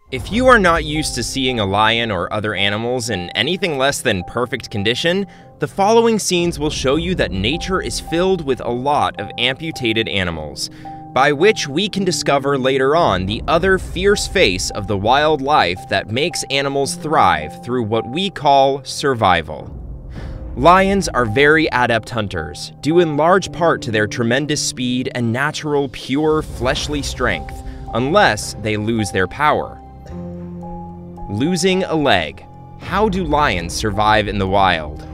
If you are not used to seeing a lion or other animals in anything less than perfect condition, the following scenes will show you that nature is filled with a lot of amputated animals, by which we can discover later on the other fierce face of the wild life that makes animals thrive through what we call survival. Lions are very adept hunters, due in large part to their tremendous speed and natural, pure, fleshly strength, unless they lose their power. Losing a leg. How do lions survive in the wild?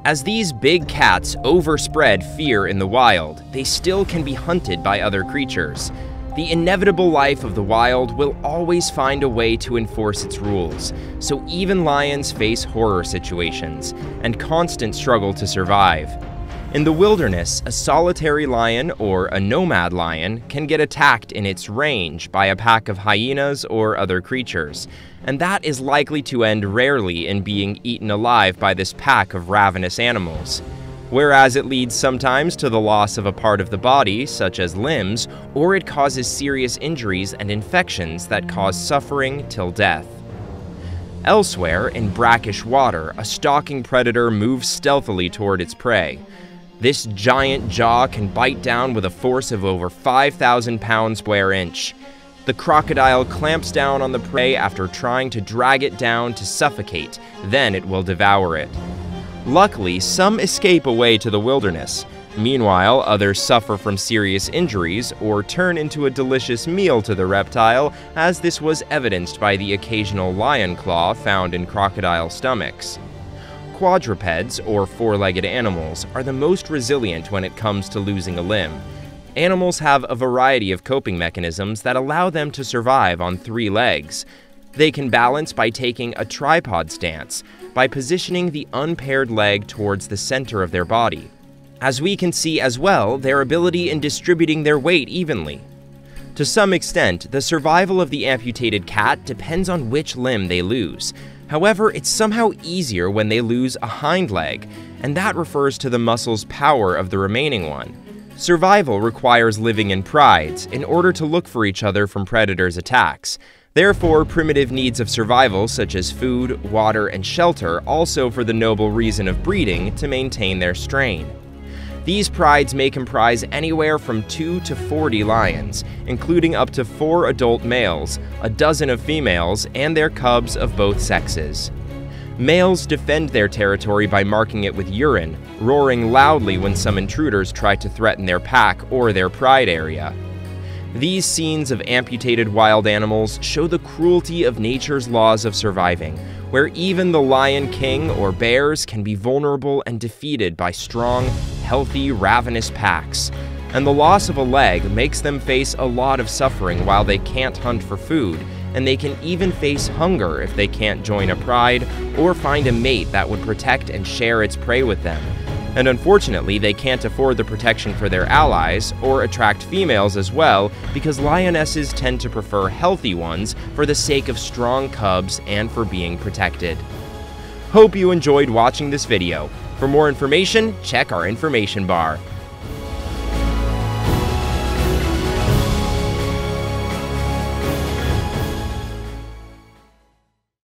As these big cats overspread fear in the wild, they still can be hunted by other creatures. The inevitable life of the wild will always find a way to enforce its rules, so even lions face horror situations and constant struggle to survive. In the wilderness, a solitary lion or a nomad lion can get attacked in its range by a pack of hyenas or other creatures, and that is likely to end rarely in being eaten alive by this pack of ravenous animals. Whereas it leads sometimes to the loss of a part of the body, such as limbs, or it causes serious injuries and infections that cause suffering till death. Elsewhere, in brackish water, a stalking predator moves stealthily toward its prey. This giant jaw can bite down with a force of over 5,000 pounds square inch. The crocodile clamps down on the prey after trying to drag it down to suffocate, then it will devour it. Luckily, some escape away to the wilderness. Meanwhile, others suffer from serious injuries or turn into a delicious meal to the reptile, as this was evidenced by the occasional lion claw found in crocodile stomachs. Quadrupeds, or four-legged animals, are the most resilient when it comes to losing a limb. Animals have a variety of coping mechanisms that allow them to survive on 3 legs. They can balance by taking a tripod stance, by positioning the unpaired leg towards the center of their body. As we can see as well, their ability in distributing their weight evenly. To some extent, the survival of the amputated cat depends on which limb they lose. However, it's somehow easier when they lose a hind leg, and that refers to the muscle's power of the remaining one. Survival requires living in prides in order to look for each other from predators' attacks. Therefore, primitive needs of survival such as food, water, and shelter also for the noble reason of breeding to maintain their strain. These prides may comprise anywhere from 2 to 40 lions, including up to 4 adult males, a dozen of females, and their cubs of both sexes. Males defend their territory by marking it with urine, roaring loudly when some intruders try to threaten their pack or their pride area. These scenes of amputated wild animals show the cruelty of nature's laws of surviving, where even the lion king or bears can be vulnerable and defeated by strong, healthy, ravenous packs. And the loss of a leg makes them face a lot of suffering while they can't hunt for food, and they can even face hunger if they can't join a pride or find a mate that would protect and share its prey with them. And unfortunately, they can't afford the protection for their allies or attract females as well, because lionesses tend to prefer healthy ones for the sake of strong cubs and for being protected. Hope you enjoyed watching this video. For more information, check our information bar.